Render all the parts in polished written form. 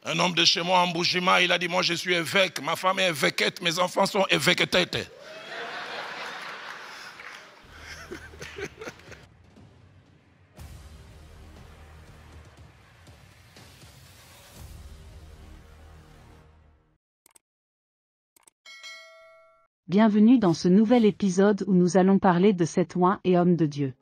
Un homme de chez moi en Boujima, il a dit, moi je suis évêque, ma femme est évêquette, mes enfants sont évêquetettes. Bienvenue dans ce nouvel épisode où nous allons parler de cet oint et homme de Dieu.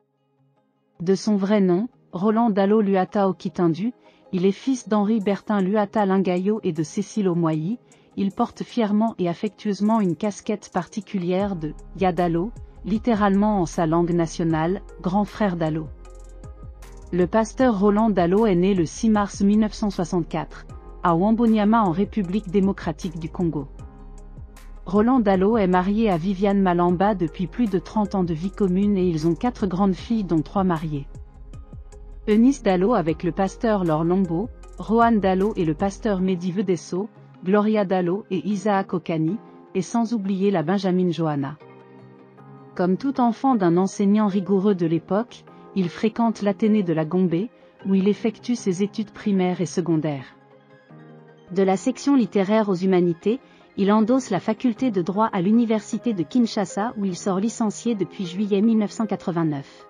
De son vrai nom, Roland Dallot Luata Okitindu, il est fils d'Henri Bertin Luata Lingayo et de Cécile Omoyi. Il porte fièrement et affectueusement une casquette particulière de « Yadalo », littéralement en sa langue nationale, grand frère Dallot. Le pasteur Roland Dallot est né le 6 mars 1964, à Wambonyama en République démocratique du Congo. Roland Dallot est marié à Viviane Malamba depuis plus de 30 ans de vie commune et ils ont 4 grandes filles dont 3 mariées. Eunice Dallot avec le pasteur Laure Lombo, Rohan Dallot et le pasteur Mehdi Vedesso, Gloria Dallot et Isaac Okani, et sans oublier la Benjamin Johanna. Comme tout enfant d'un enseignant rigoureux de l'époque, il fréquente l'Athénée de la Gombe, où il effectue ses études primaires et secondaires. De la section littéraire aux humanités, il endosse la faculté de droit à l'université de Kinshasa où il sort licencié depuis juillet 1989.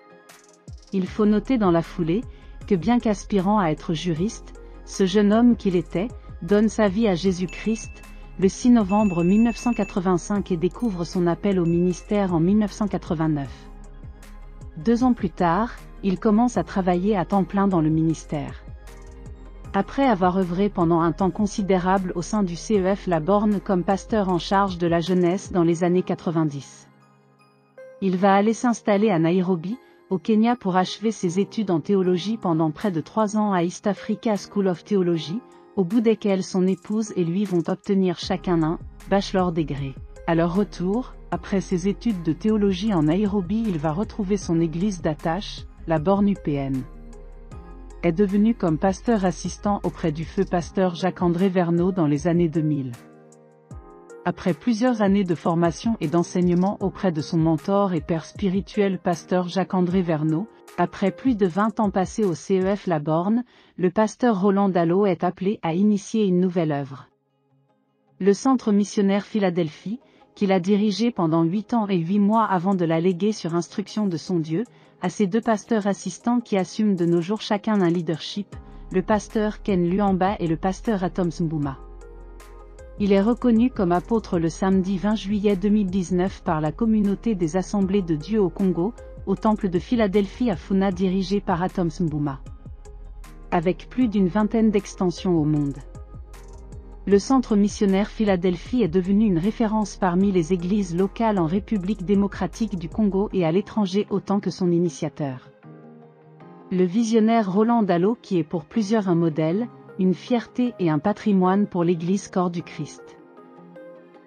Il faut noter dans la foulée, que bien qu'aspirant à être juriste, ce jeune homme qu'il était, donne sa vie à Jésus-Christ, le 6 novembre 1985 et découvre son appel au ministère en 1989. 2 ans plus tard, il commence à travailler à temps plein dans le ministère. Après avoir œuvré pendant un temps considérable au sein du CEF La Borne comme pasteur en charge de la jeunesse dans les années 90. Il va aller s'installer à Nairobi, au Kenya pour achever ses études en théologie pendant près de 3 ans à East Africa School of Theology, au bout desquels son épouse et lui vont obtenir chacun un bachelor degré. À leur retour, après ses études de théologie en Nairobi, il va retrouver son église d'attache, la Borne UPN. Est devenu comme pasteur assistant auprès du feu pasteur Jacques-André Verneau dans les années 2000. Après plusieurs années de formation et d'enseignement auprès de son mentor et père spirituel pasteur Jacques-André Verneau, après plus de 20 ans passés au CEF La Borne, le pasteur Roland Dallot est appelé à initier une nouvelle œuvre. Le centre missionnaire Philadelphie, qu'il a dirigé pendant 8 ans et 8 mois avant de la léguer sur instruction de son Dieu, à ses 2 pasteurs assistants qui assument de nos jours chacun un leadership, le pasteur Ken Luamba et le pasteur Atom Mbouma. Il est reconnu comme apôtre le samedi 20 juillet 2019 par la communauté des Assemblées de Dieu au Congo, au temple de Philadelphie à Funa dirigé par Atom Mbouma. Avec plus d'une vingtaine d'extensions au monde. Le centre missionnaire Philadelphie est devenu une référence parmi les églises locales en République démocratique du Congo et à l'étranger autant que son initiateur. Le visionnaire Roland Dallot qui est pour plusieurs un modèle, une fierté et un patrimoine pour l'Église Corps du Christ.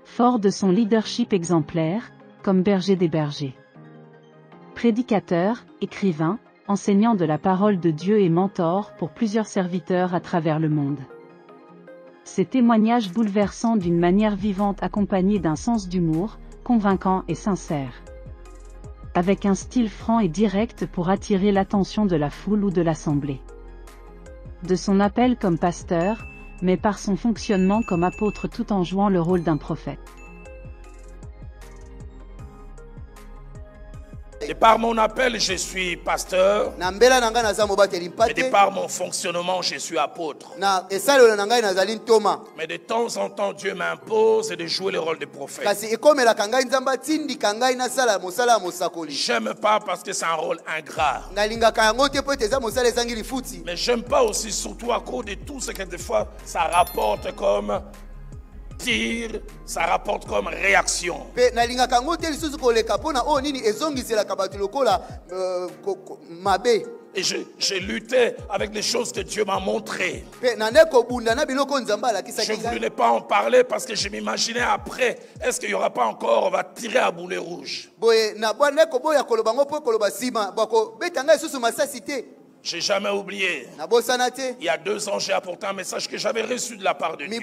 Fort de son leadership exemplaire, comme berger des bergers. Prédicateur, écrivain, enseignant de la parole de Dieu et mentor pour plusieurs serviteurs à travers le monde. Ces témoignages bouleversants d'une manière vivante accompagnés d'un sens d'humour, convaincant et sincère. Avec un style franc et direct pour attirer l'attention de la foule ou de l'assemblée. De son appel comme pasteur, mais par son fonctionnement comme apôtre tout en jouant le rôle d'un prophète. Et par mon appel, je suis pasteur. Et de par mon fonctionnement, je suis apôtre. Mais de temps en temps, Dieu m'impose de jouer le rôle de prophète. J'aime pas parce que c'est un rôle ingrat. Mais j'aime pas aussi, surtout à cause de tout ce que des fois, ça rapporte comme tir, ça rapporte comme réaction. Et j'ai lutté avec les choses que Dieu m'a montrées. Je ne voulais pas en parler parce que je m'imaginais après, est-ce qu'il n'y aura pas encore, on va tirer à boulet rouge. J'ai jamais oublié. Il y a 2 ans, j'ai apporté un message que j'avais reçu de la part de Dieu.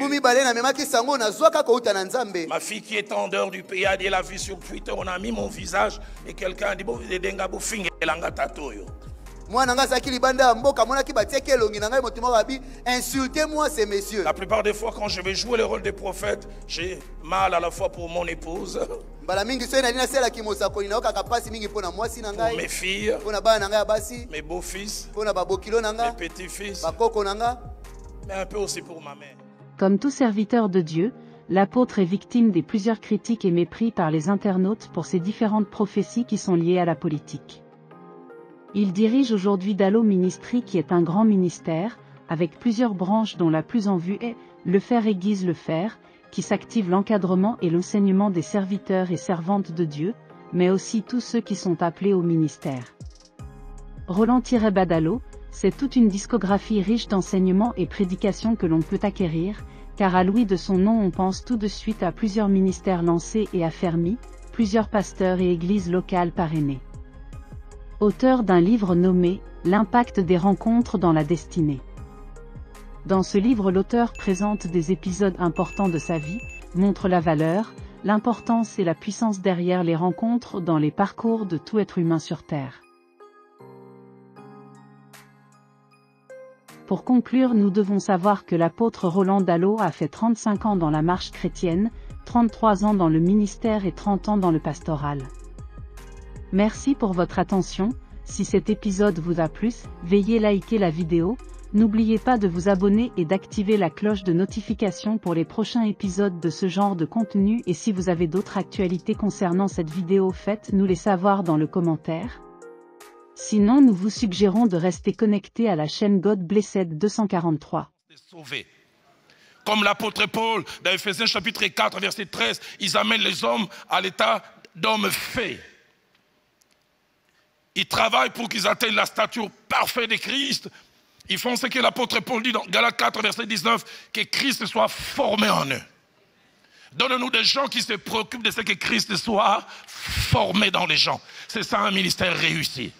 Ma fille qui est en dehors du pays a dit, elle a vu sur Twitter, on a mis mon visage et quelqu'un a dit, bon, Insultez-moi ces messieurs. La plupart des fois, quand je vais jouer le rôle des prophètes, j'ai mal à la fois pour mon épouse, pour mes filles, mes beaux-fils, mes petits-fils, mais un peu aussi pour ma mère. Comme tout serviteur de Dieu, l'apôtre est victime des plusieurs critiques et mépris par les internautes pour ses différentes prophéties qui sont liées à la politique. Il dirige aujourd'hui Dalo Ministry qui est un grand ministère, avec plusieurs branches dont la plus en vue est Le Fer aiguise le fer, qui s'active l'encadrement et l'enseignement des serviteurs et servantes de Dieu, mais aussi tous ceux qui sont appelés au ministère. Roland-Badalo, c'est toute une discographie riche d'enseignements et prédications que l'on peut acquérir, car à l'ouïe de son nom on pense tout de suite à plusieurs ministères lancés et affermis, plusieurs pasteurs et églises locales parrainées. Auteur d'un livre nommé « L'impact des rencontres dans la destinée ». Dans ce livre l'auteur présente des épisodes importants de sa vie, montre la valeur, l'importance et la puissance derrière les rencontres dans les parcours de tout être humain sur Terre. Pour conclure, nous devons savoir que l'apôtre Roland Dalo a fait 35 ans dans la marche chrétienne, 33 ans dans le ministère et 30 ans dans le pastoral. Merci pour votre attention. Si cet épisode vous a plu, veuillez liker la vidéo, n'oubliez pas de vous abonner et d'activer la cloche de notification pour les prochains épisodes de ce genre de contenu et si vous avez d'autres actualités concernant cette vidéo, faites-nous les savoir dans le commentaire. Sinon, nous vous suggérons de rester connecté à la chaîne God Blessed 243. Comme l'apôtre Paul, dans Ephésiens chapitre 4, verset 13, ils amènent les hommes à l'état d'hommes faits. Ils travaillent pour qu'ils atteignent la stature parfaite de Christ. Ils font ce que l'apôtre Paul dit dans Galates 4, verset 19, que Christ soit formé en eux. Donne-nous des gens qui se préoccupent de ce que Christ soit formé dans les gens. C'est ça un ministère réussi.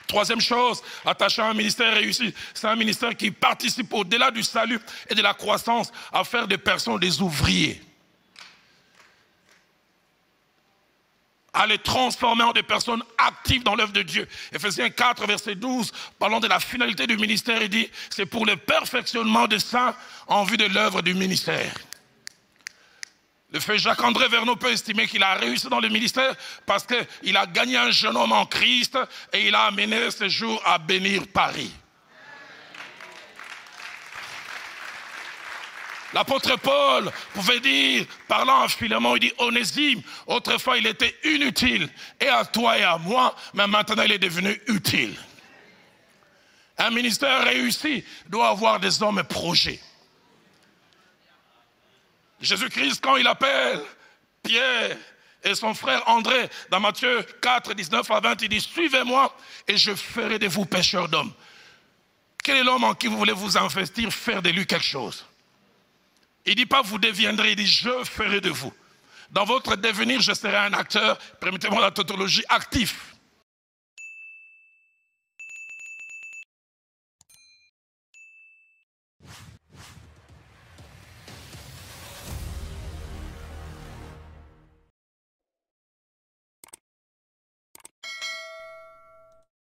Troisième chose, attaché à un ministère réussi, c'est un ministère qui participe au-delà du salut et de la croissance à faire des personnes des ouvriers. À les transformer en des personnes actives dans l'œuvre de Dieu. Ephésiens 4, verset 12, parlant de la finalité du ministère, il dit, c'est pour le perfectionnement des saints en vue de l'œuvre du ministère. Le frère Jacques-André Verneau peut estimer qu'il a réussi dans le ministère parce qu'il a gagné un jeune homme en Christ et il a amené ce jour à bénir Paris. L'apôtre Paul pouvait dire, parlant à Philémon, il dit, Onésime, autrefois il était inutile, et à toi et à moi, mais maintenant il est devenu utile. Un ministère réussi doit avoir des hommes projets. Jésus-Christ, quand il appelle Pierre et son frère André, dans Matthieu 4, 19 à 20, il dit, suivez-moi et je ferai de vous pêcheurs d'hommes. Quel est l'homme en qui vous voulez vous investir, faire de lui quelque chose? Il ne dit pas vous deviendrez, il dit je ferai de vous. Dans votre devenir, je serai un acteur, permettez-moi la tautologie, actif.